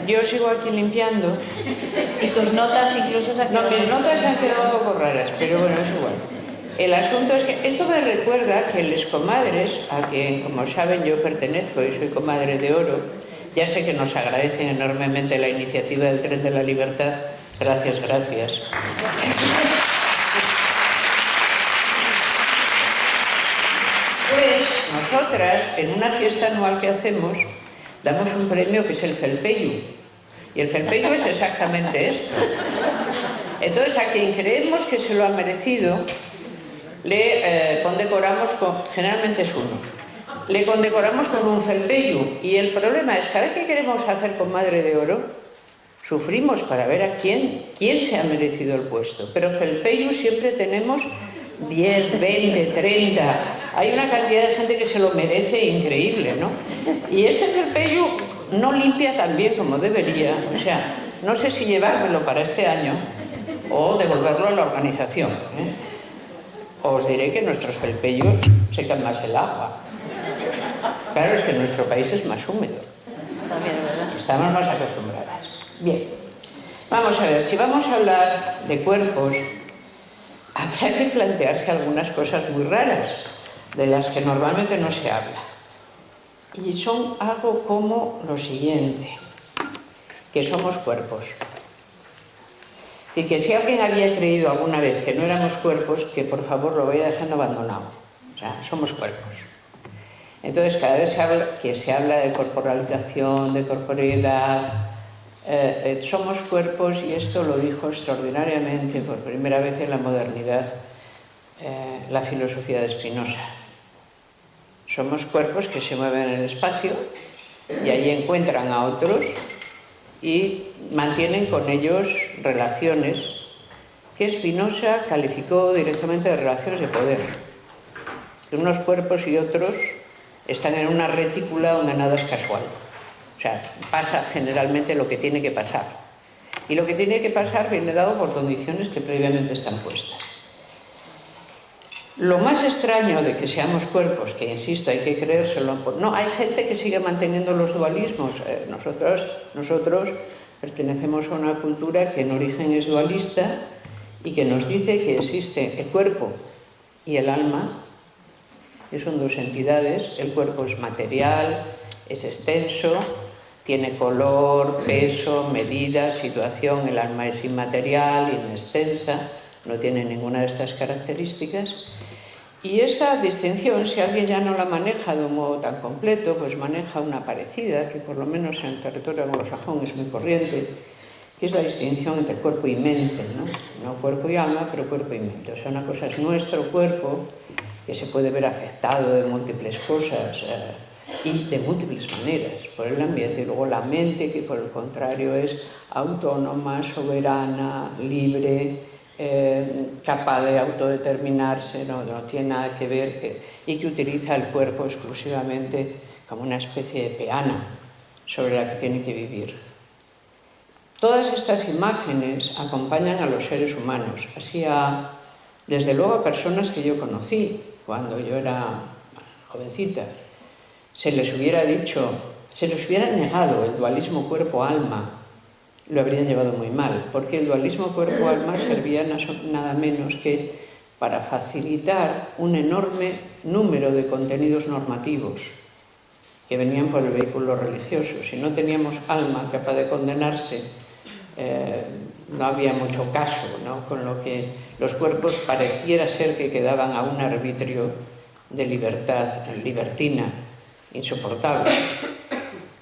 Yo sigo aquí limpiando. Y tus notas incluso se han No, quedado... mis notas se han quedado un poco raras, pero bueno, es igual. El asunto es que esto me recuerda que les comadres, a quien, como saben, yo pertenezco y soy comadre de oro, ya sé que nos agradecen enormemente la iniciativa del Tren de la Libertad. Gracias, gracias. Pues nosotras, en una fiesta anual que hacemos, damos un premio que es el Felpeyu. Y el Felpeyu es exactamente esto. Entonces, a quien creemos que se lo ha merecido, le condecoramos con... Generalmente es uno. Le condecoramos con un Felpeyu. Y el problema es, cada vez que queremos hacer comadre de oro, sufrimos para ver a quién se ha merecido el puesto. Pero Felpeyu siempre tenemos 10, 20, 30. Hay una cantidad de gente que se lo merece increíble, ¿no? Y este Felpeyu no limpia tan bien como debería. O sea, no sé si llevármelo para este año o devolverlo a la organización, ¿eh? Os diré que nuestros felpeyos secan más el agua. Claro, es que nuestro país es más húmedo. También, ¿verdad? Estamos más acostumbradas. Bien, vamos a ver, si vamos a hablar de cuerpos, habrá que plantearse algunas cosas muy raras, de las que normalmente no se habla. Y son algo como lo siguiente, que somos cuerpos. Y que si alguien había creído alguna vez que no éramos cuerpos, que por favor lo vaya dejando abandonado. O sea, somos cuerpos. Entonces, cada vez que se habla de corporalización, de corporeidad, somos cuerpos, y esto lo dijo extraordinariamente por primera vez en la modernidad la filosofía de Spinoza. Somos cuerpos que se mueven en el espacio y allí encuentran a otros y mantienen con ellos relaciones que Spinoza calificó directamente de relaciones de poder. Unos cuerpos y otros están en una retícula donde nada es casual. O sea, pasa generalmente lo que tiene que pasar. Y lo que tiene que pasar viene dado por condiciones que previamente están puestas. Lo más extraño de que seamos cuerpos, que insisto, hay que creérselo, no, hay gente que sigue manteniendo los dualismos. Nosotros pertenecemos a una cultura que en origen es dualista y que nos dice que existe el cuerpo y el alma, que son dos entidades. El cuerpo es material, es extenso, tiene color, peso, medida, situación. El alma es inmaterial, inextensa, no tiene ninguna de estas características. Y esa distinción, si alguien ya no la maneja de un modo tan completo, pues maneja una parecida, que por lo menos en el territorio anglosajón es muy corriente, que es la distinción entre cuerpo y mente, ¿no? No cuerpo y alma, pero cuerpo y mente. O sea, una cosa es nuestro cuerpo, que se puede ver afectado de múltiples cosas y de múltiples maneras por el ambiente, y luego la mente, que por el contrario es autónoma, soberana, libre, capaz de autodeterminarse, no tiene nada que ver, y que utiliza el cuerpo exclusivamente como una especie de peana sobre la que tiene que vivir. Todas estas imágenes acompañan a los seres humanos, así desde luego a personas que yo conocí cuando yo era jovencita. Se les hubiera dicho, se les hubiera negado el dualismo cuerpo-alma, lo habrían llevado muy mal, porque el dualismo cuerpo-alma servía nada menos que para facilitar un enorme número de contenidos normativos que venían por el vehículo religioso. Si no teníamos alma capaz de condenarse, no había mucho caso, ¿no? Con lo que los cuerpos pareciera ser que quedaban a un arbitrio de libertad libertina insoportable.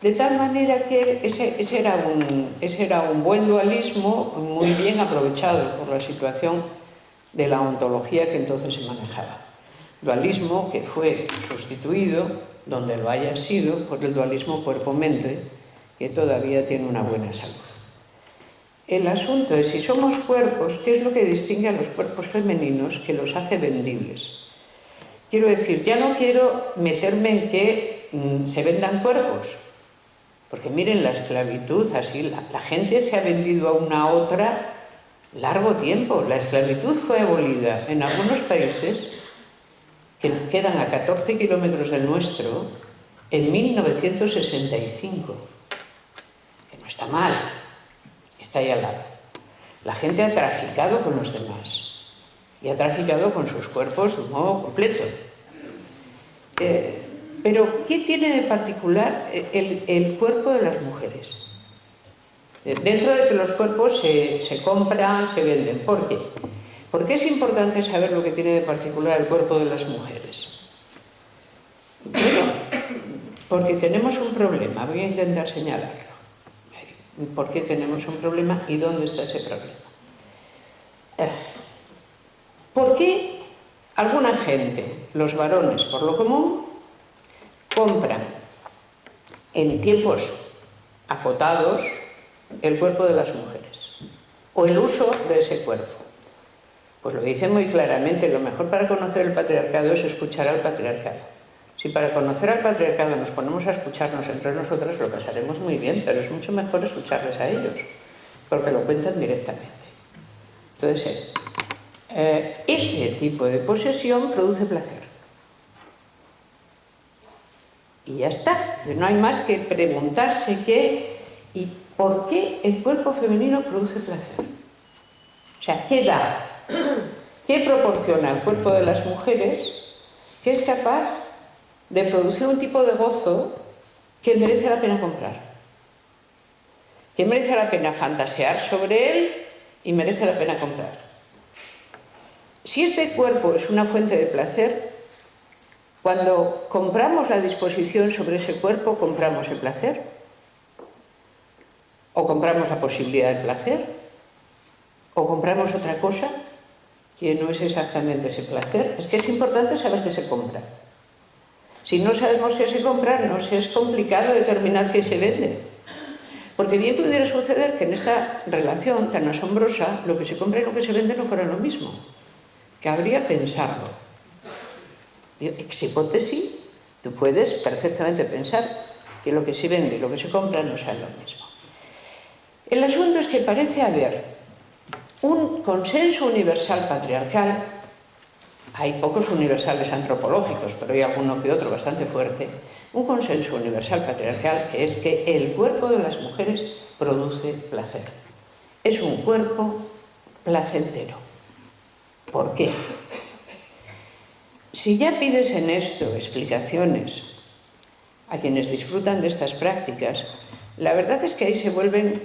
De tal manera que ese era un buen dualismo, muy bien aprovechado por la situación de la ontología que entonces se manejaba. Dualismo que fue sustituido, donde lo haya sido, por el dualismo cuerpo-mente, que todavía tiene una buena salud. El asunto es, si somos cuerpos, ¿qué es lo que distingue a los cuerpos femeninos que los hace vendibles? Quiero decir, ya no quiero meterme en que se vendan cuerpos, porque miren, la esclavitud, así, la gente se ha vendido a una a otra largo tiempo. La esclavitud fue abolida en algunos países que quedan a 14 kilómetros del nuestro en 1965. no está mal, está ahí al lado. La gente ha traficado con los demás y ha traficado con sus cuerpos de un modo completo. Pero, ¿qué tiene de particular el cuerpo de las mujeres? Dentro de que los cuerpos se compran, se venden. ¿Por qué? ¿Por qué es importante saber lo que tiene de particular el cuerpo de las mujeres? Bueno, porque tenemos un problema. Voy a intentar señalarlo. ¿Por qué tenemos un problema y dónde está ese problema? ¿Por qué alguna gente, los varones por lo común, compran en tiempos acotados el cuerpo de las mujeres o el uso de ese cuerpo? Pues lo dice muy claramente: lo mejor para conocer el patriarcado es escuchar al patriarcado. Si para conocer al patriarcado nos ponemos a escucharnos entre nosotras, lo pasaremos muy bien, pero es mucho mejor escucharles a ellos, porque lo cuentan directamente. Entonces, ese tipo de posesión produce placer. Y ya está. No hay más que preguntarse qué y por qué el cuerpo femenino produce placer. O sea, ¿qué da? ¿Qué proporciona el cuerpo de las mujeres que es capaz de producir un tipo de gozo que merece la pena comprar? Que merece la pena fantasear sobre él y merece la pena comprar. Si este cuerpo es una fuente de placer, cuando compramos la disposición sobre ese cuerpo, compramos el placer, o compramos la posibilidad del placer, o compramos otra cosa que no es exactamente ese placer. Es que es importante saber qué se compra. Si no sabemos qué se compra, nos es complicado determinar qué se vende. Porque bien pudiera suceder que en esta relación tan asombrosa, lo que se compra y lo que se vende no fuera lo mismo. Cabría pensarlo. Ex hipótesis, tú puedes perfectamente pensar que lo que se vende y lo que se compra no sea lo mismo. El asunto es que parece haber un consenso universal patriarcal. Hay pocos universales antropológicos, pero hay alguno que otro bastante fuerte. Un consenso universal patriarcal que es que el cuerpo de las mujeres produce placer. Es un cuerpo placentero. ¿Por qué? Si ya pides en esto explicaciones a quienes disfrutan de estas prácticas, la verdad es que ahí se vuelven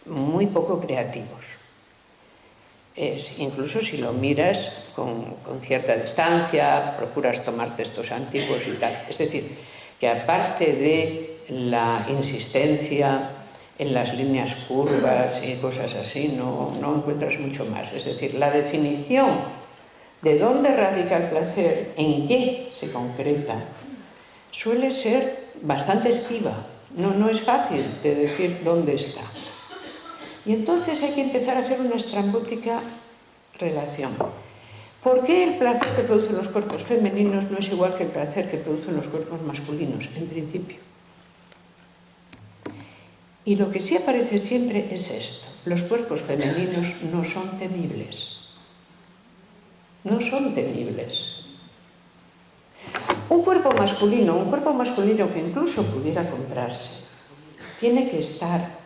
muy poco creativos. Incluso si lo miras con cierta distancia, procuras tomar textos antiguos y tal. Es decir, que aparte de la insistencia en las líneas curvas y cosas así, no encuentras mucho más. Es decir, la definición de dónde radica el placer, en qué se concreta, suele ser bastante esquiva. No es fácil de decir dónde está. Y entonces hay que empezar a hacer una estrambótica relación. ¿Por qué el placer que producen los cuerpos femeninos no es igual que el placer que producen los cuerpos masculinos, en principio? Y lo que sí aparece siempre es esto: los cuerpos femeninos no son temibles. No son temibles. Un cuerpo masculino que incluso pudiera comprarse, tiene que estar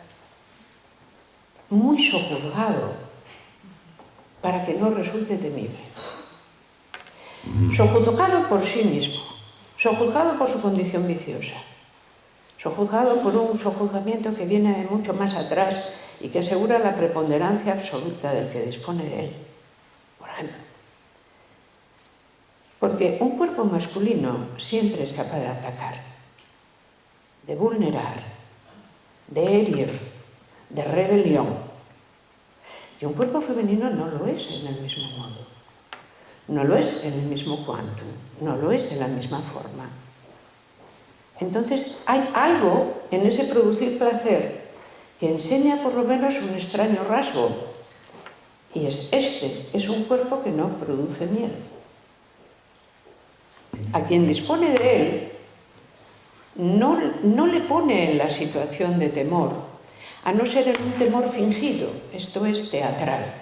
muy sojuzgado para que no resulte temible. Sojuzgado por sí mismo, sojuzgado por su condición viciosa, sojuzgado por un sojuzgamiento que viene de mucho más atrás y que asegura la preponderancia absoluta del que dispone él, por ejemplo. Porque un cuerpo masculino siempre es capaz de atacar, de vulnerar, de herir, de rebelión. Y un cuerpo femenino no lo es en el mismo modo, no lo es en el mismo quantum, no lo es de la misma forma. Entonces hay algo en ese producir placer que enseña por lo menos un extraño rasgo, y es un cuerpo que no produce miedo. A quien dispone de él no le pone en la situación de temor, a no ser en un temor fingido, esto es teatral.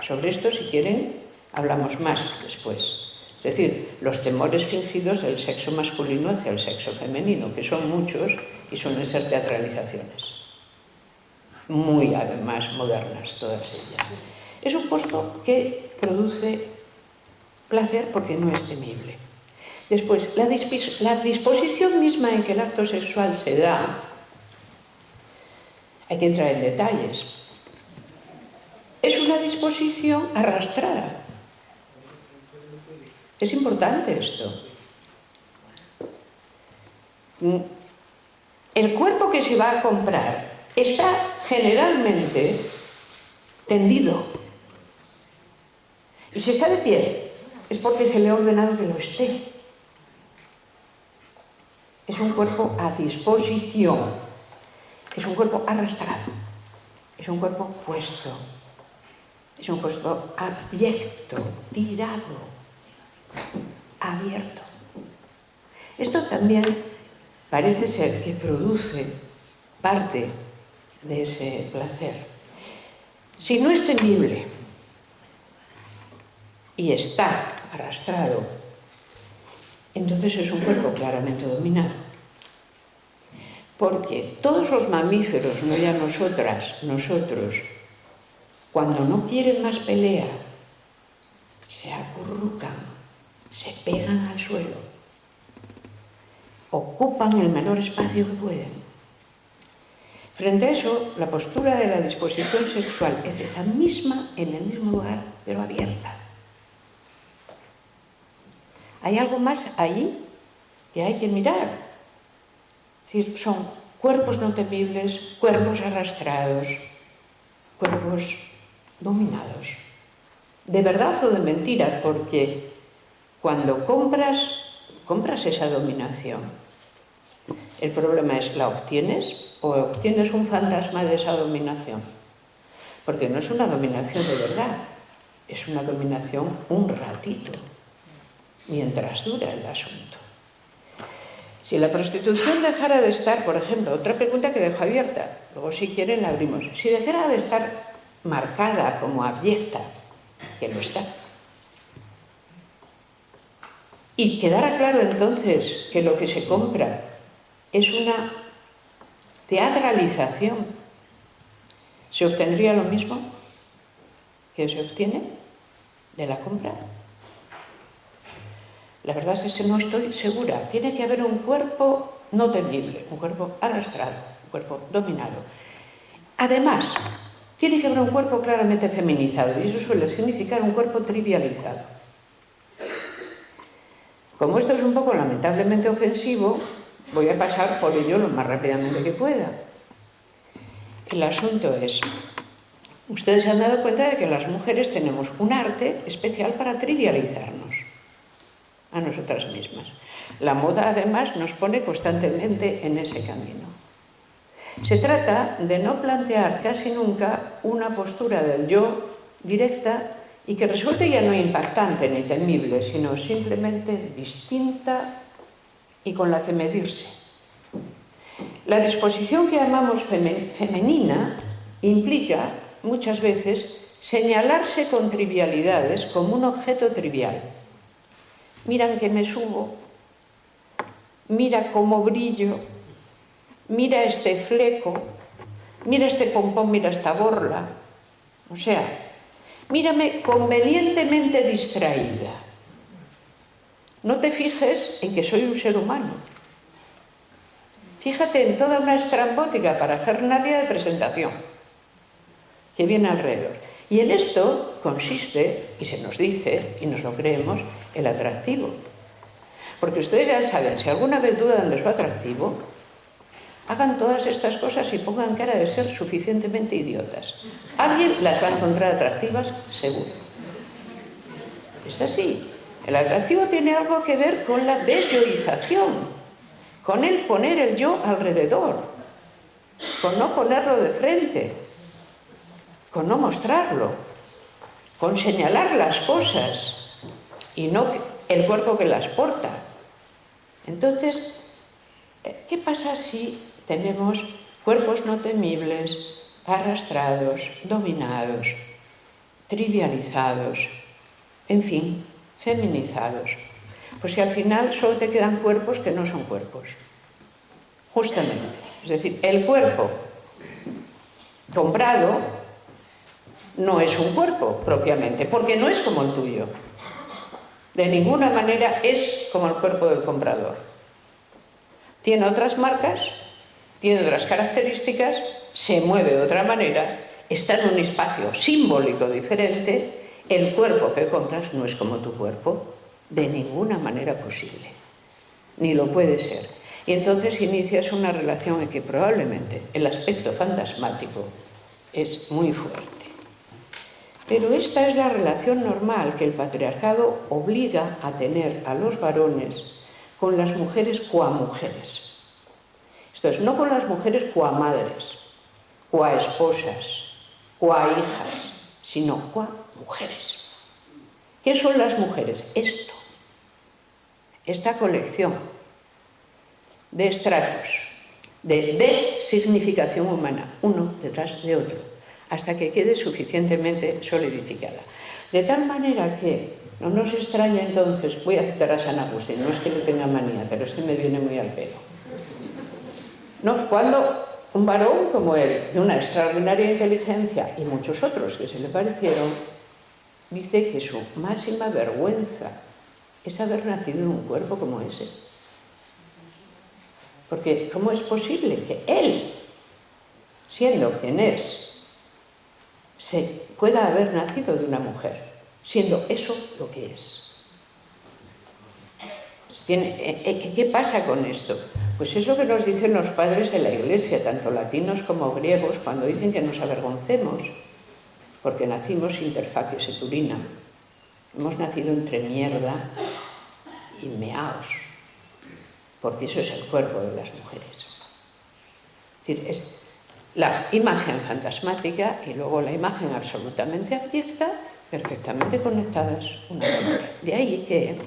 Sobre esto, si quieren, hablamos más después. Es decir, los temores fingidos del sexo masculino hacia el sexo femenino, que son muchos y suelen ser teatralizaciones. Muy, además, modernas, todas ellas. Es un cuerpo que produce placer porque no es temible. Después, la disposición misma en que el acto sexual se da, hay que entrar en detalles. Es una disposición arrastrada. Es importante esto. El cuerpo que se va a comprar está generalmente tendido. Y si está de pie, es porque se le ha ordenado que lo esté. Es un cuerpo a disposición. Es un cuerpo arrastrado. Es un cuerpo puesto. Es un cuerpo abyecto, tirado, abierto. Esto también parece ser que produce parte de ese placer. Si no es temible y está arrastrado, entonces es un cuerpo claramente dominado. Porque todos los mamíferos, no ya nosotros, cuando no quieren más pelea, se acurrucan, se pegan al suelo, ocupan el menor espacio que pueden. Frente a eso, la postura de la disposición sexual es esa misma en el mismo lugar, pero abierta. Hay algo más ahí que hay que mirar. Es decir, son cuerpos no temibles, cuerpos arrastrados, cuerpos dominados. De verdad o de mentira, porque cuando compras esa dominación, el problema es, ¿la obtienes o obtienes un fantasma de esa dominación? Porque no es una dominación de verdad, es una dominación un ratito, mientras dura el asunto. Si la prostitución dejara de estar, por ejemplo, otra pregunta que dejo abierta, luego si quieren la abrimos, si dejara de estar marcada como abyecta, que lo está, y quedara claro entonces que lo que se compra es una teatralización, ¿se obtendría lo mismo que se obtiene de la compra? La verdad es que no estoy segura. Tiene que haber un cuerpo no temible, un cuerpo arrastrado, un cuerpo dominado. Además, tiene que haber un cuerpo claramente feminizado, y eso suele significar un cuerpo trivializado. Como esto es un poco lamentablemente ofensivo, voy a pasar por ello lo más rápidamente que pueda. El asunto es, ustedes se han dado cuenta de que las mujeres tenemos un arte especial para trivializarnos a nosotras mismas. La moda, además, nos pone constantemente en ese camino. Se trata de no plantear casi nunca una postura del yo directa y que resulte ya no impactante ni temible, sino simplemente distinta y con la que medirse. La disposición que llamamos femenina implica, muchas veces, señalarse con trivialidades como un objeto trivial. Mira que me subo, mira cómo brillo, mira este fleco, mira este pompón, mira esta borla. O sea, mírame convenientemente distraída. No te fijes en que soy un ser humano. Fíjate en toda una estrambótica parafernalia de presentación que viene alrededor. Y en esto consiste, y se nos dice, y nos lo creemos, el atractivo. Porque ustedes ya saben, si alguna vez dudan de su atractivo, hagan todas estas cosas y pongan cara de ser suficientemente idiotas. Alguien las va a encontrar atractivas, seguro. Es así. El atractivo tiene algo que ver con la desyoización, con el poner el yo alrededor, con no ponerlo de frente, con no mostrarlo, con señalar las cosas y no el cuerpo que las porta. Entonces, ¿qué pasa si tenemos cuerpos no temibles, arrastrados, dominados, trivializados, en fin, feminizados. Pues si al final solo te quedan cuerpos que no son cuerpos. Justamente. Es decir, el cuerpo comprado no es un cuerpo propiamente, porque no es como el tuyo. De ninguna manera es como el cuerpo del comprador. Tiene otras marcas, tiene otras características, se mueve de otra manera, está en un espacio simbólico diferente. El cuerpo que compras no es como tu cuerpo, de ninguna manera posible, ni lo puede ser. Y entonces inicias una relación en que probablemente el aspecto fantasmático es muy fuerte. Pero esta es la relación normal que el patriarcado obliga a tener a los varones con las mujeres coamujeres. Esto es, no con las mujeres coamadres, coaesposas, coahijas, sino coamujeres. ¿Qué son las mujeres? Esto, esta colección de estratos, de designificación humana, uno detrás de otro, hasta que quede suficientemente solidificada. De tal manera que no nos extraña entonces, voy a citar a San Agustín, no es que le tenga manía, pero es que me viene muy al pelo. ¿No? Cuando un varón como él, de una extraordinaria inteligencia, y muchos otros que se le parecieron, dice que su máxima vergüenza es haber nacido en un cuerpo como ese. Porque ¿cómo es posible que él, siendo quien es, se pueda haber nacido de una mujer, siendo eso lo que es? ¿Qué pasa con esto? Pues es lo que nos dicen los padres de la Iglesia, tanto latinos como griegos, cuando dicen que nos avergoncemos, porque nacimos inter facies et urina. Hemos nacido entre mierda y meaos, porque eso es el cuerpo de las mujeres. Es decir, es la imagen fantasmática y luego la imagen absolutamente abyecta, perfectamente conectadas una con otra. De ahí que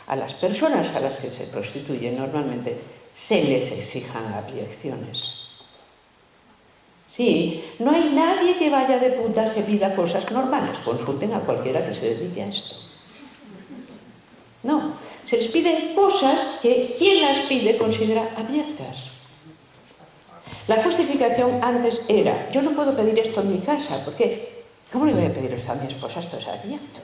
a las personas a las que se prostituyen normalmente se les exijan abyecciones. Sí, no hay nadie que vaya de putas que pida cosas normales. Consulten a cualquiera que se dedique a esto. No, se les piden cosas que quien las pide considera abyectas. La justificación antes era, yo no puedo pedir esto en mi casa, porque ¿cómo le voy a pedir esto a mi esposa? Esto es abyecto.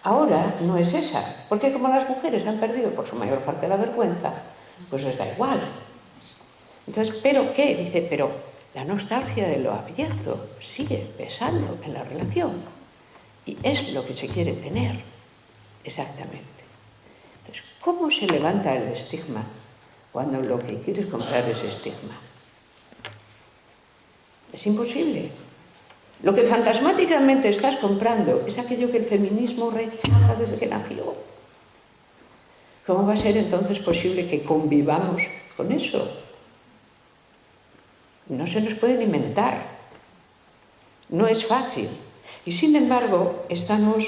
Ahora no es esa, porque como las mujeres han perdido por su mayor parte la vergüenza, pues les da igual. Entonces, ¿pero qué? Dice, pero la nostalgia de lo abierto sigue pesando en la relación y es lo que se quiere tener, exactamente. Entonces, ¿cómo se levanta el estigma cuando lo que quieres comprar es estigma? Es imposible. Lo que fantasmáticamente estás comprando es aquello que el feminismo rechaza desde que nació. ¿Cómo va a ser entonces posible que convivamos con eso? No se nos puede ni mentar. No es fácil. Y sin embargo, estamos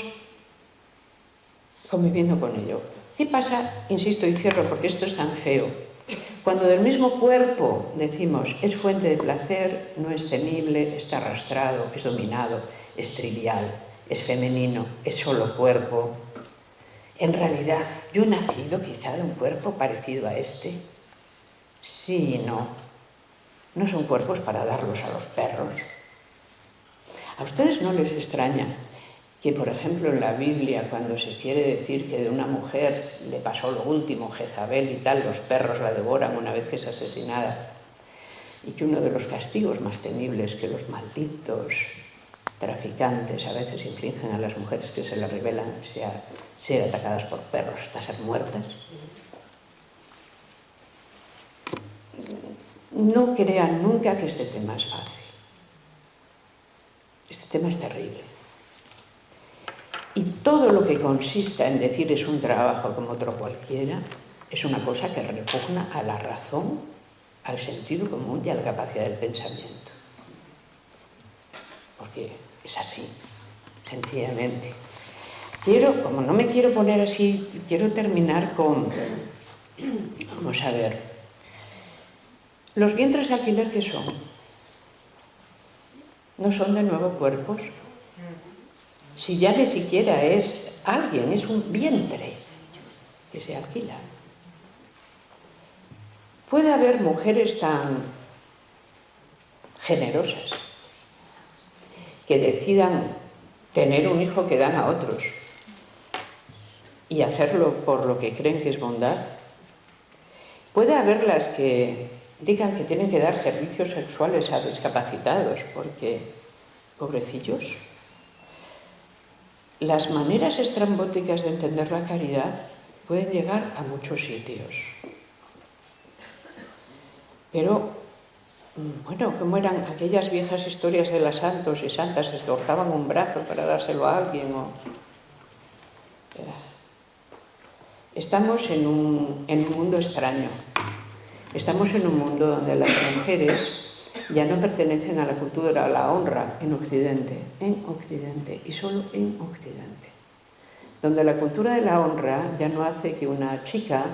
conviviendo con ello. ¿Qué pasa? Insisto y cierro porque esto es tan feo. Cuando del mismo cuerpo decimos es fuente de placer, no es temible, está arrastrado, es dominado, es trivial, es femenino, es solo cuerpo. En realidad, ¿yo he nacido quizá de un cuerpo parecido a este? Sí y no. No son cuerpos para darlos a los perros. ¿A ustedes no les extraña que, por ejemplo, en la Biblia, cuando se quiere decir que de una mujer le pasó lo último, Jezabel y tal, los perros la devoran una vez que es asesinada, y que uno de los castigos más temibles que los malditos traficantes a veces infligen a las mujeres que se les revelan sea ser atacadas por perros hasta ser muertas? No crean nunca que este tema es fácil. Este tema es terrible. Y todo lo que consista en decir es un trabajo como otro cualquiera, es una cosa que repugna a la razón, al sentido común y a la capacidad del pensamiento. Porque es así, sencillamente. Como no me quiero poner así, quiero terminar con, vamos a ver, los vientres de alquiler, ¿qué son? ¿No son de nuevo cuerpos? Si ya ni siquiera es alguien, es un vientre que se alquila. Puede haber mujeres tan generosas que decidan tener un hijo que dan a otros y hacerlo por lo que creen que es bondad. Puede haber las que digan que tienen que dar servicios sexuales a discapacitados porque, pobrecillos, las maneras estrambóticas de entender la caridad pueden llegar a muchos sitios. Pero, bueno, ¿cómo eran aquellas viejas historias de las santos y santas que cortaban un brazo para dárselo a alguien? Estamos en un mundo extraño. Estamos en un mundo donde las mujeres ya no pertenecen a la cultura, a la honra en Occidente, y solo en Occidente. Donde la cultura de la honra ya no hace que una chica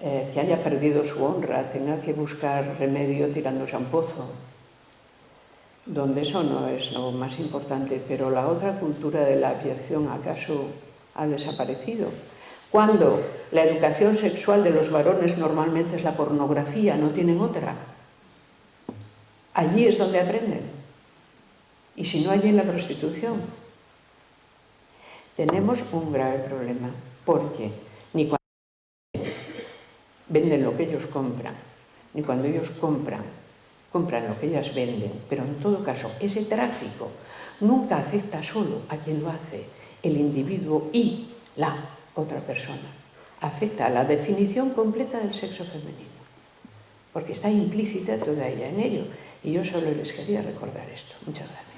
que haya perdido su honra tenga que buscar remedio tirándose a un pozo, donde eso no es lo más importante, pero la otra cultura de la abyección acaso ha desaparecido. Cuando la educación sexual de los varones normalmente es la pornografía, no tienen otra. Allí es donde aprenden. Y si no, allí en la prostitución. Tenemos un grave problema, porque ni cuando venden lo que ellos compran, ni cuando ellos compran lo que ellas venden, pero en todo caso, ese tráfico nunca afecta solo a quien lo hace, el individuo y la otra persona. Afecta a la definición completa del sexo femenino, porque está implícita toda ella en ello. Y yo solo les quería recordar esto. Muchas gracias.